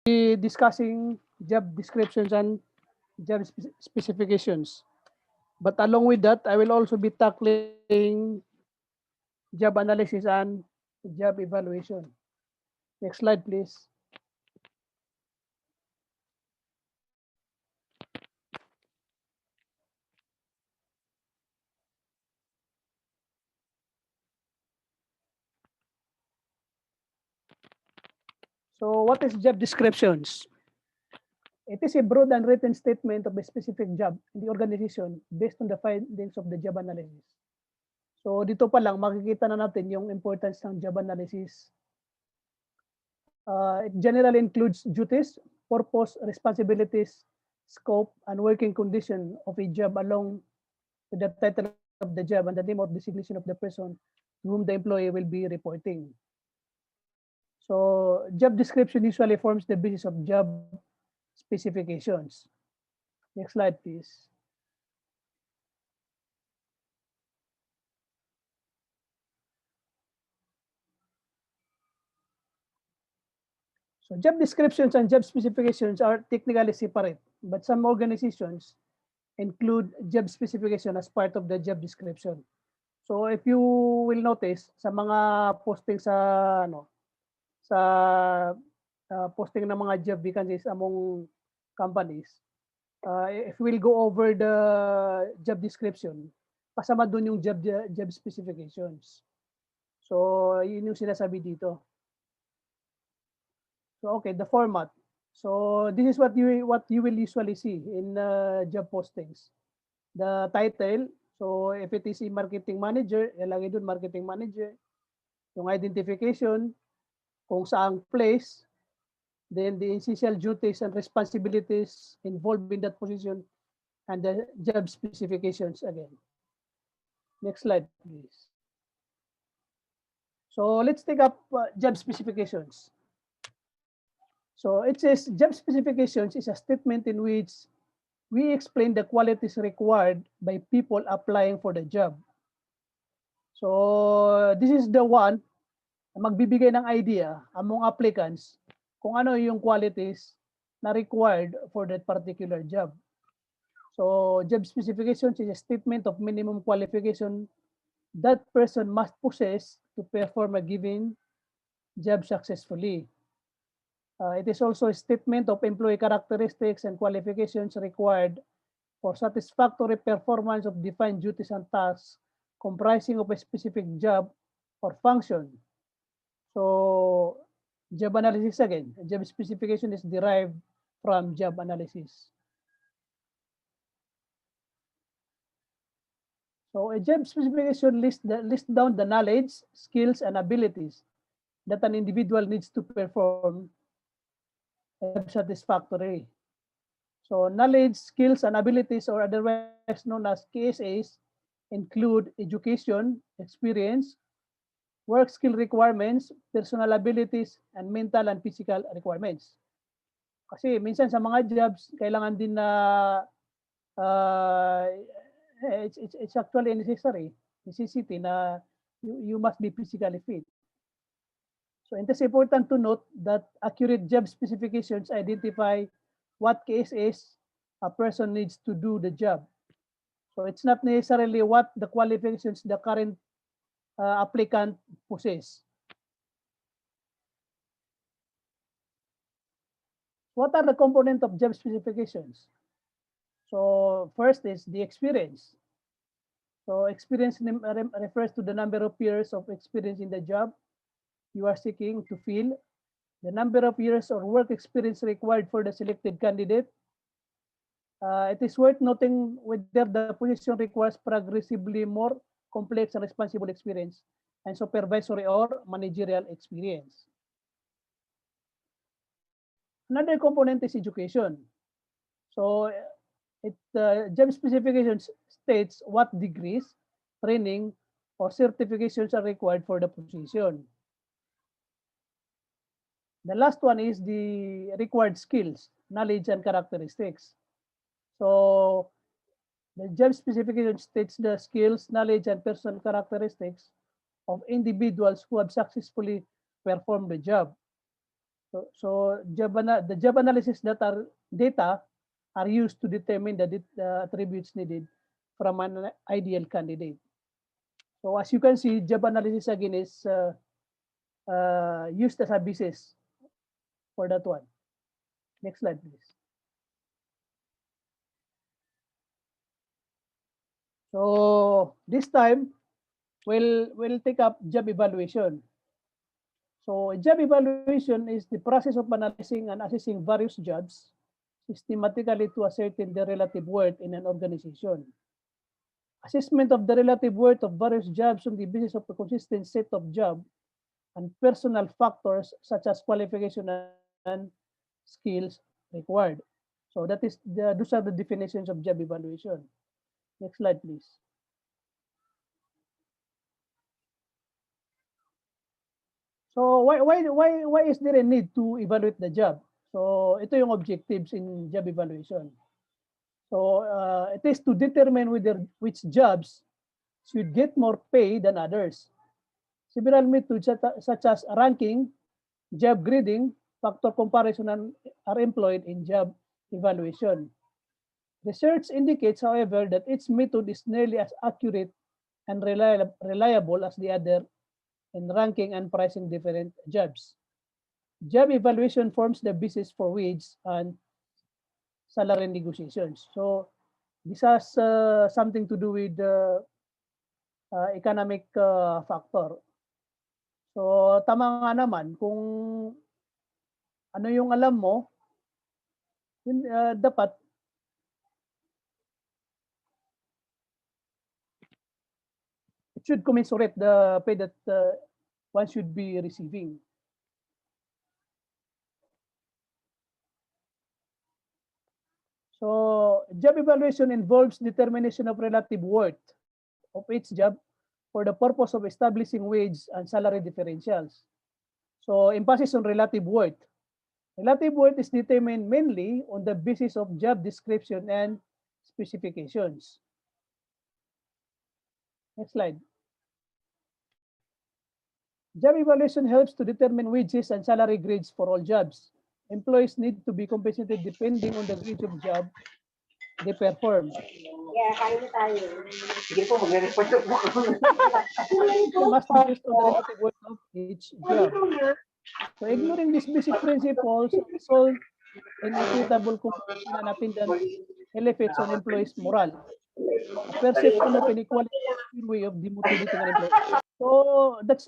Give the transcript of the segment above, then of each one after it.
be discussing job descriptions and job specifications. But along with that, I will also be tackling job analysis and job evaluation. Next slide, please. So what is job descriptions? It is a broad and written statement of a specific job in the organization based on the findings of the job analysis. So dito pa lang makikita na natin yung importance ng job analysis. It generally includes duties, purpose, responsibilities, scope, and working condition of a job along with the title of the job and the name or designation of the person to whom the employee will be reporting. So job description usually forms the basis of job specifications. Next slide, please. So job descriptions and job specifications are technically separate, but some organizations include job specification as part of the job description. So if you will notice sa mga posting sa sa posting ng mga job vacancies among companies, if we'll go over the job description, kasama doon yung job specifications. So yun yung sinasabi dito. So okay, the format. So this is what you will usually see in job postings. The title. So if it is a marketing manager, ilagay doon marketing manager. Yung identification, kung saang place, then the essential duties and responsibilities involved in that position, and the job specifications again. Next slide, please. So let's take up job specifications. So it says job specifications is a statement in which we explain the qualities required by people applying for the job. So this is the one na magbibigay ng idea among applicants kung ano yung qualities na required for that particular job. So job specifications is a statement of minimum qualification that person must possess to perform a given job successfully. It is also a statement of employee characteristics and qualifications required for satisfactory performance of defined duties and tasks comprising of a specific job or function. So job analysis again, job specification is derived from job analysis. So a job specification lists down the knowledge, skills, and abilities that an individual needs to perform a job satisfactorily. So knowledge, skills, and abilities, or otherwise known as KSAs, include education, experience, work skill requirements, personal abilities, and mental and physical requirements. Kasi minsan sa mga jobs, kailangan din na it's actually necessity na you must be physically fit. So it is important to note that accurate job specifications identify what KSAs a person needs to do the job. So it's not necessarily what the qualifications the current applicant possess. What are the components of job specifications? So first is the experience. So experience refers to the number of years of experience in the job you are seeking to fill, the number of years or work experience required for the selected candidate. It is worth noting whether the position requires progressively more complex and responsible experience and supervisory or managerial experience. Another component is education. So job specifications states what degrees, training, or certifications are required for the position. The last one is the required skills, knowledge, and characteristics. So the job specification states the skills, knowledge, and personal characteristics of individuals who have successfully performed the job. So the job analysis data are used to determine the attributes needed from an ideal candidate. So as you can see, job analysis again is used as a basis for that one. Next slide, please. So this time, we'll take up job evaluation. So job evaluation is the process of analyzing and assessing various jobs systematically to ascertain the relative worth in an organization. Assessment of the relative worth of various jobs on the basis of a consistent set of job and personal factors such as qualification and skills required. So those are the definitions of job evaluation. Next slide, please. So why is there a need to evaluate the job? So ito yung objectives in job evaluation. So it is to determine which jobs should get more pay than others. Several methods such as ranking, job grading, factor comparison are employed in job evaluation. Research indicates, however, that each method is nearly as accurate and reliable as the other in ranking and pricing different jobs. Job evaluation forms the basis for wage and salary negotiations. So this has something to do with the economic factor. So tama nga naman kung ano yung alam mo, yun, dapat it should commensurate the pay that one should be receiving. So job evaluation involves determination of relative worth of each job for the purpose of establishing wage and salary differentials. So emphasis on relative worth. Relative worth is determined mainly on the basis of job description and specifications. Next slide. Job evaluation helps to determine wages and salary grades for all jobs. Employees need to be compensated depending on the grade of job they perform. Yeah, kain tayo. Sige po, magre-report po ako. Must be based on the relative worth of each job. So ignoring these basic principles result in equitable competition and attendant elevates on employees' morale. A perception of inequality is a way of demotivating an employee. So that's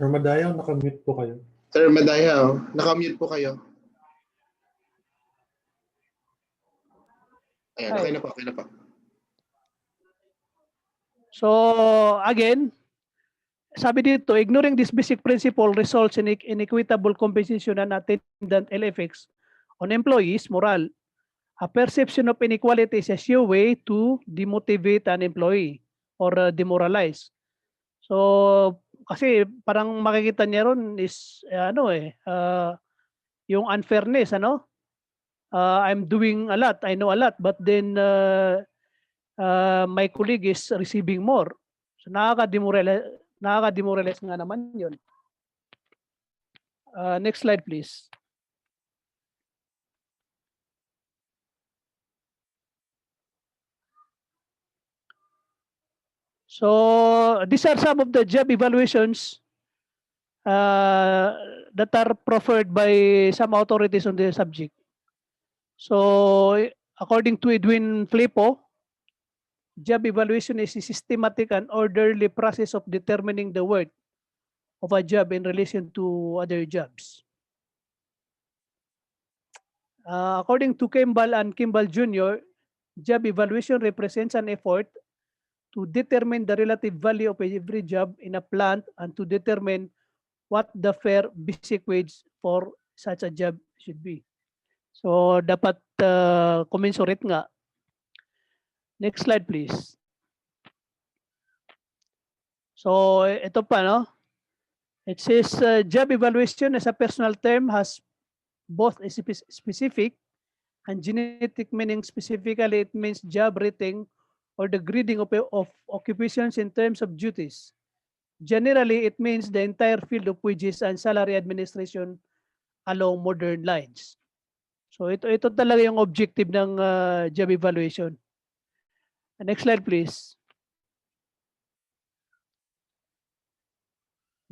Sir Madayaw, nakamute po kayo. Sir Madayaw, nakamute po kayo. Ayan, okay na po, okay na po. So again, sabi dito, ignoring this basic principle results in inequitable compensation and attendant ill effects on employees' morale. A perception of inequality is a sure way to demotivate an employee or demoralize. So kasi parang makikita niya ron is yung unfairness, ano? I'm doing a lot, I know a lot, but then my colleague is receiving more. So nakaka-demoralize nga naman yun. Next slide, please. So these are some of the job evaluations that are proffered by some authorities on the subject. So according to Edwin Flipo, job evaluation is a systematic and orderly process of determining the worth of a job in relation to other jobs. According to Kimball and Kimball Jr., job evaluation represents an effort to determine the relative value of every job in a plant and to determine what the fair basic wage for such a job should be. So dapat commensurate nga. Next slide, please. So ito pa, no? It says job evaluation as a personal term has both a specific and genetic meaning. Specifically, it means job rating or the grading of occupations in terms of duties. Generally, it means the entire field of wages and salary administration along modern lines. So ito talaga yung objective ng job evaluation. Next slide, please.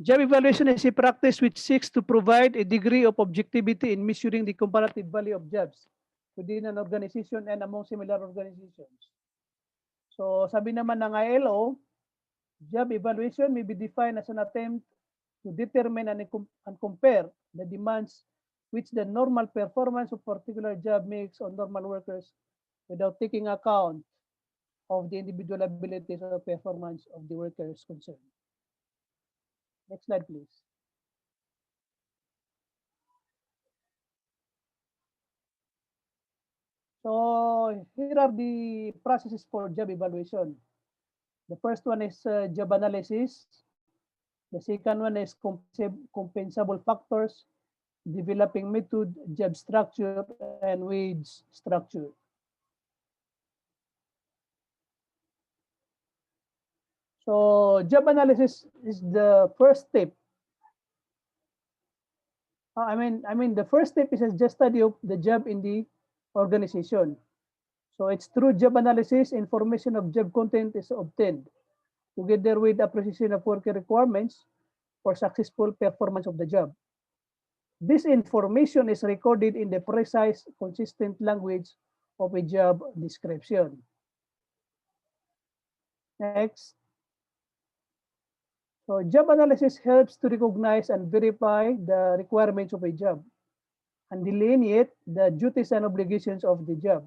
Job evaluation is a practice which seeks to provide a degree of objectivity in measuring the comparative value of jobs within an organization and among similar organizations. So sabi naman ng ILO, job evaluation may be defined as an attempt to determine and compare the demands which the normal performance of particular job makes on normal workers without taking account of the individual abilities or performance of the workers concerned. Next slide, please. So here are the processes for job evaluation. The first one is job analysis. The second one is compensable factors, developing method, job structure, and wage structure. So job analysis is the first step. I mean, the first step is just study of the job in the organization. So it's through job analysis, information of job content is obtained, together with appreciation of worker requirements for successful performance of the job. This information is recorded in the precise, consistent language of a job description. Next. So job analysis helps to recognize and verify the requirements of a job and delineate the duties and obligations of the job.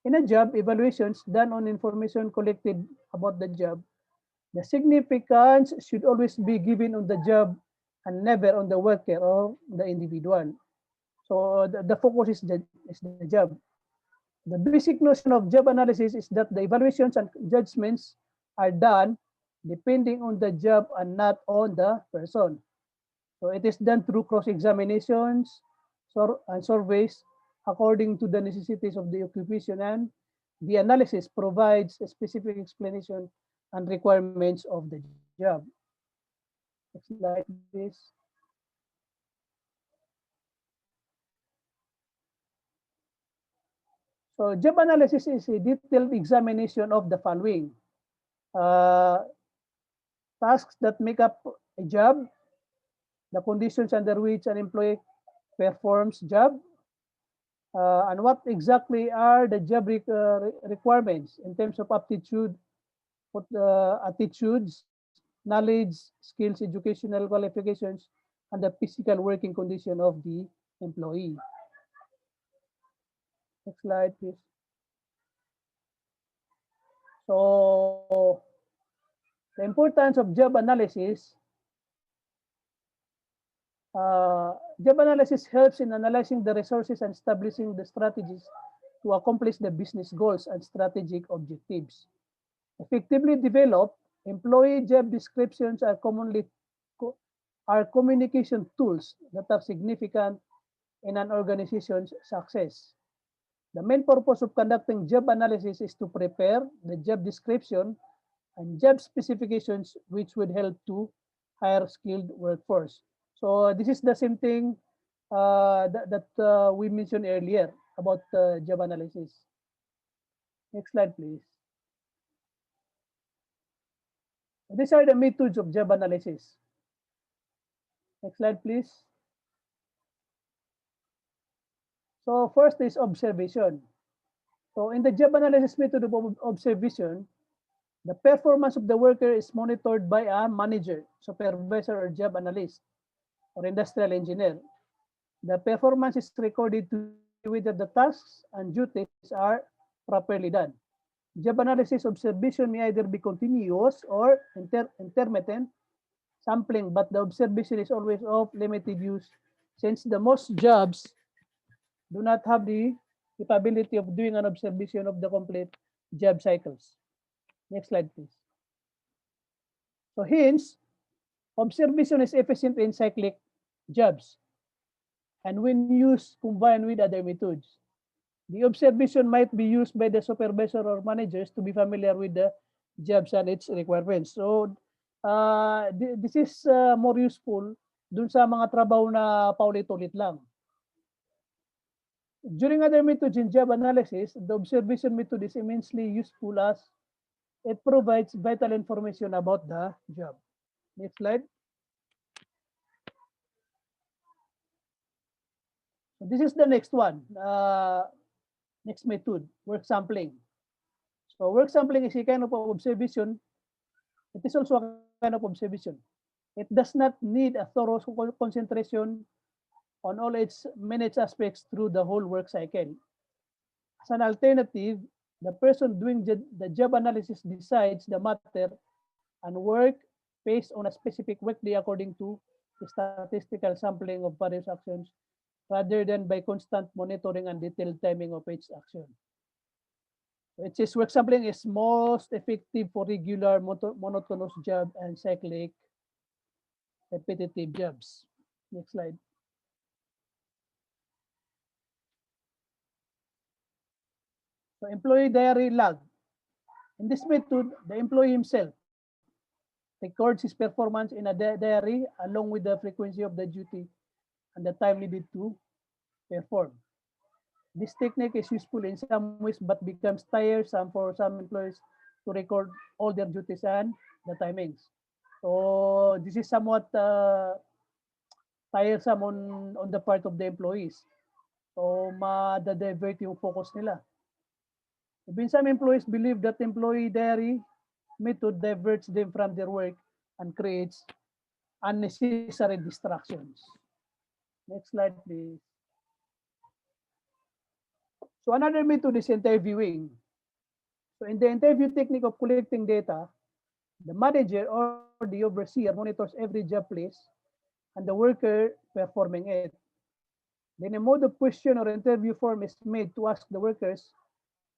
In a job, evaluations done on information collected about the job, the significance should always be given on the job and never on the worker or the individual. So the focus is the job. The basic notion of job analysis is that the evaluations and judgments are done depending on the job and not on the person. So it is done through cross-examinations and surveys according to the necessities of the occupation, and the analysis provides a specific explanation and requirements of the job. Next slide, please. So job analysis is a detailed examination of the following. Tasks that make up a job, the conditions under which an employee performs job, and what exactly are the job requirements in terms of aptitude, attitudes, knowledge, skills, educational qualifications, and the physical working condition of the employee. Next slide, please. So the importance of job analysis. Job analysis helps in analyzing the resources and establishing the strategies to accomplish the business goals and strategic objectives. Effectively developed, employee job descriptions are communication tools that are significant in an organization's success. The main purpose of conducting job analysis is to prepare the job description and job specifications which would help to hire skilled workforce. So this is the same thing that we mentioned earlier about job analysis. Next slide, please. These are the methods of job analysis. Next slide, please. So first is observation. So in the job analysis method of observation, the performance of the worker is monitored by a manager, supervisor, or job analyst, or industrial engineer. The performance is recorded to whether the tasks and duties are properly done. Job analysis observation may either be continuous or intermittent sampling, but the observation is always of limited use since the most jobs do not have the capability of doing an observation of the complete job cycles. Next slide, please. So hence, observation is efficient in cyclic jobs and when used combined with other methods. The observation might be used by the supervisor or managers to be familiar with the jobs and its requirements. So, this is more useful dun sa mga trabaho na paulit-ulit lang. During other methods in job analysis, the observation method is immensely useful as it provides vital information about the job. Next slide. So this is the next one. Next method, work sampling. So work sampling is a kind of observation. It is also a kind of observation. It does not need a thorough concentration on all its minutes aspects through the whole work cycle. As an alternative, the person doing the job analysis decides the matter and work based on a specific workday according to the statistical sampling of various actions rather than by constant monitoring and detailed timing of each action. Which is work sampling is most effective for regular monotonous job and cyclic repetitive jobs. Next slide. So employee diary log. In this method, the employee himself records his performance in a diary along with the frequency of the duty and the time needed to perform. This technique is useful in some ways but becomes tiresome for some employees to record all their duties and the timings. So this is somewhat tiresome on the part of the employees. So ma-divert yung focus nila. Even some employees believe that employee diary method diverts them from their work and creates unnecessary distractions. Next slide, please. So another method is interviewing. So in the interview technique of collecting data, the manager or the overseer monitors every job place and the worker performing it. Then a mode of question or interview form is made to ask the workers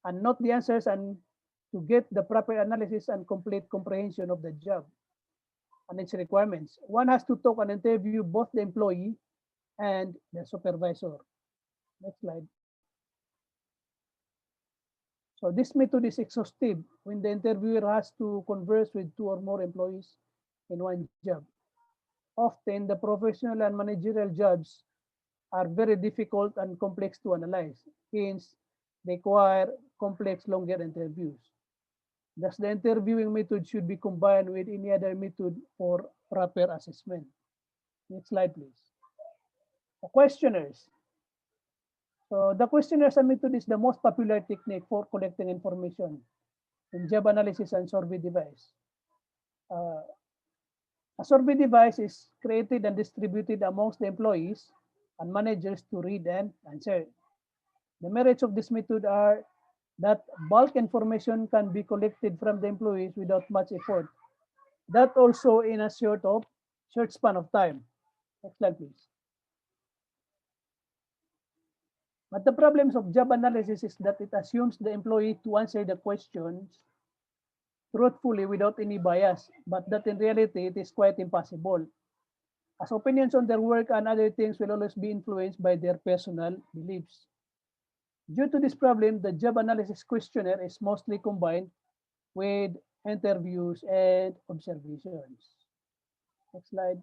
and note the answers and to get the proper analysis and complete comprehension of the job and its requirements. One has to talk and interview both the employee and the supervisor. Next slide. So this method is exhaustive when the interviewer has to converse with 2 or more employees in one job. Often the professional and managerial jobs are very difficult and complex to analyze. Hence, require complex longer interviews. Thus, the interviewing method should be combined with any other method for proper assessment. Next slide, please. The questionnaires. So the questionnaires method is the most popular technique for collecting information in job analysis and survey device. A survey device is created and distributed amongst the employees and managers to read and answer. The merits of this method are that bulk information can be collected from the employees without much effort. That also in a short span of time. Next slide, please. But the problems of job analysis is that it assumes the employee to answer the questions truthfully without any bias, but that in reality it is quite impossible, as opinions on their work and other things will always be influenced by their personal beliefs. Due to this problem, the job analysis questionnaire is mostly combined with interviews and observations. Next slide.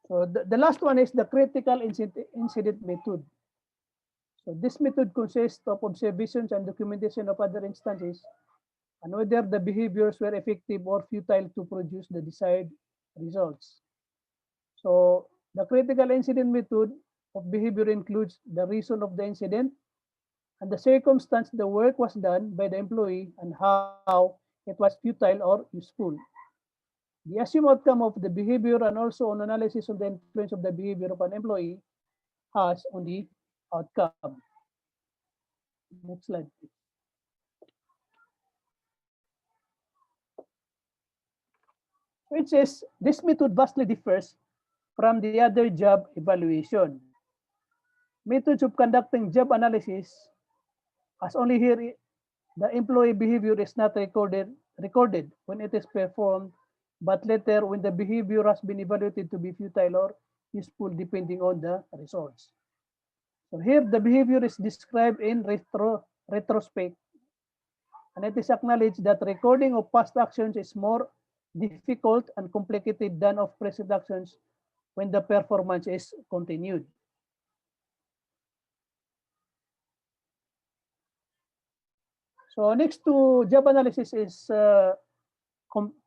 So the last one is the critical incident method. So this method consists of observations and documentation of other instances and whether the behaviors were effective or futile to produce the desired results. So the critical incident method of behavior includes the reason of the incident and the circumstance the work was done by the employee and how it was futile or useful. The assumed outcome of the behavior and also an analysis of the influence of the behavior of an employee has on the outcome. Next slide, please. Which is, this method vastly differs from the other job evaluation. Methods of conducting job analysis, as only here, the employee behavior is not recorded when it is performed, but later when the behavior has been evaluated to be futile or useful depending on the results. So here the behavior is described in retrospect, and it is acknowledged that recording of past actions is more difficult and complicated than of present actions when the performance is continued. So next to job analysis is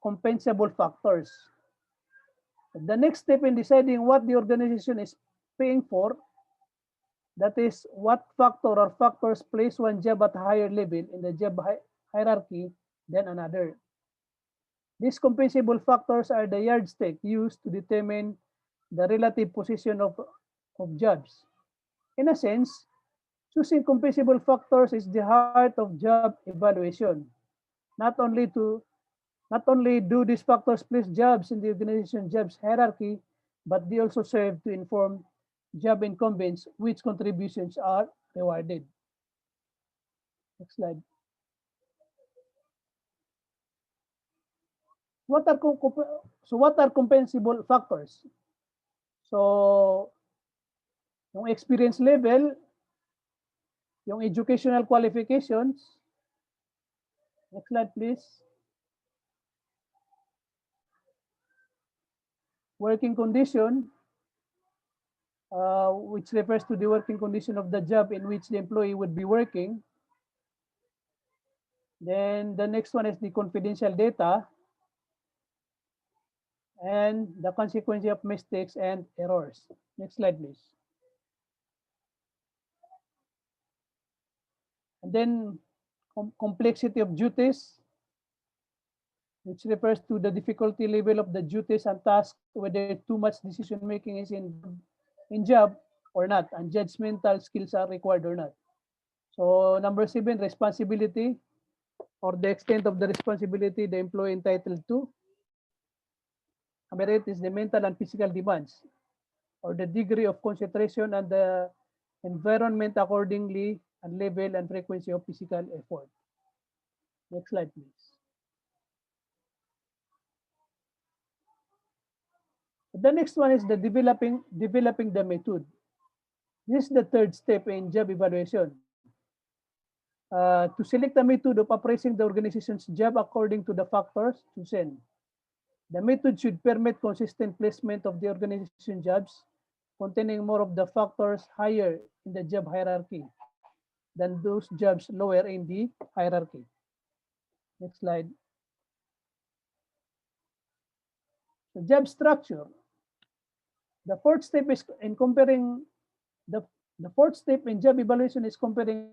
compensable factors. The next step in deciding what the organization is paying for, that is, what factor or factors place one job at a higher level in the job hierarchy than another. These compensable factors are the yardstick used to determine the relative position of jobs. In a sense, choosing compensable factors is the heart of job evaluation. Not only to Not only do these factors place jobs in the organization jobs hierarchy, but they also serve to inform job incumbents which contributions are rewarded. Next slide. What are compensable factors? So, yung experience level, yung educational qualifications. Next slide, please. Working condition, which refers to the working condition of the job in which the employee would be working. Then the next one is the confidential data and the consequence of mistakes and errors. Next slide, please. And then complexity of duties, which refers to the difficulty level of the duties and tasks, whether too much decision making is in job or not, and judgmental skills are required or not. So number 7, responsibility, or the extent of the responsibility the employee entitled to. Number 8 is the mental and physical demands, or the degree of concentration and the environment accordingly, and level and frequency of physical effort. Next slide, please. The next one is the developing the method. This is the third step in job evaluation. To select a method of appraising the organization's job according to the factors chosen. The method should permit consistent placement of the organization jobs containing more of the factors higher in the job hierarchy than those jobs lower in the hierarchy. Next slide. So job structure. The fourth step is in comparing the fourth step in job evaluation is comparing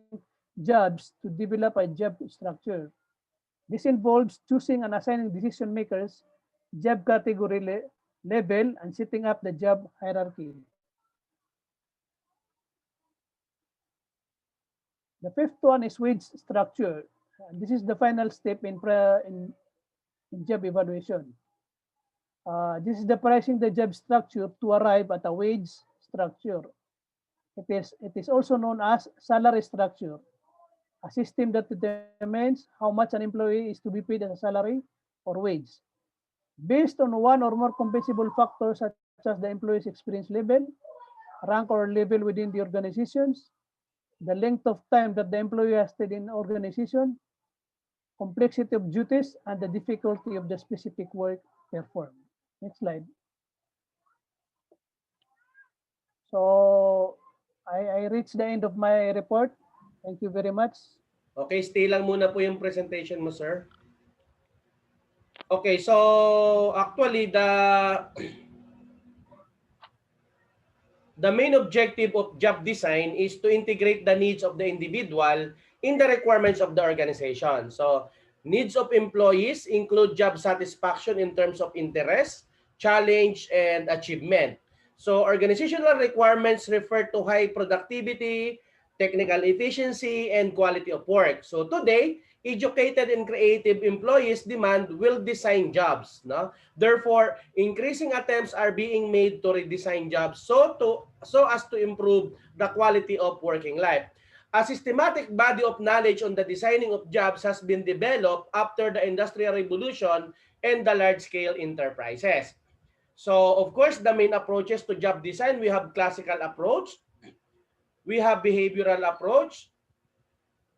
jobs to develop a job structure. This involves choosing and assigning decision makers, job category level, and setting up the job hierarchy. The fifth one is wage structure. This is the final step in job evaluation. This is the pricing the job structure to arrive at a wage structure. It is also known as salary structure, a system that determines how much an employee is to be paid as a salary or wage, based on one or more compensable factors such as the employee's experience level, rank or level within the organizations, the length of time that the employee has stayed in organization, complexity of duties, and the difficulty of the specific work performed. Next slide. So I reached the end of my report. Thank you very much. Okay, stay lang muna po yung presentation mo, sir. Okay, so actually the main objective of job design is to integrate the needs of the individual in the requirements of the organization. So needs of employees include job satisfaction in terms of interest, challenge, and achievement. So organizational requirements refer to high productivity, technical efficiency, and quality of work. So today, educated and creative employees demand will design jobs. No? Therefore, increasing attempts are being made to redesign jobs so as to improve the quality of working life. A systematic body of knowledge on the designing of jobs has been developed after the Industrial Revolution and the large-scale enterprises. So, of course, the main approaches to job design, we have classical approach, We have behavioral approach.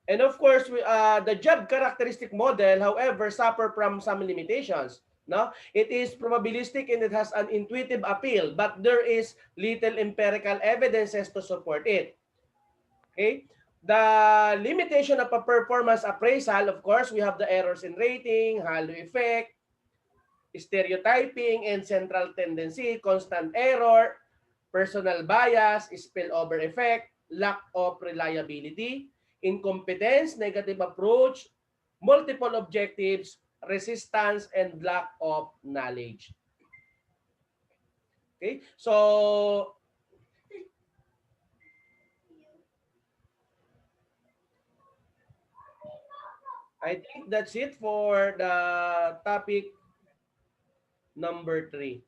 And of course, the job characteristic model, however, suffer from some limitations. No, it is probabilistic and it has an intuitive appeal, but there is little empirical evidences to support it. Okay, the limitation of a performance appraisal, of course, we have the errors in rating, halo effect, stereotyping and central tendency, constant error, personal bias, spillover effect, lack of reliability, incompetence, negative approach, multiple objectives, resistance, and lack of knowledge. Okay, so I think that's it for the topic number 3.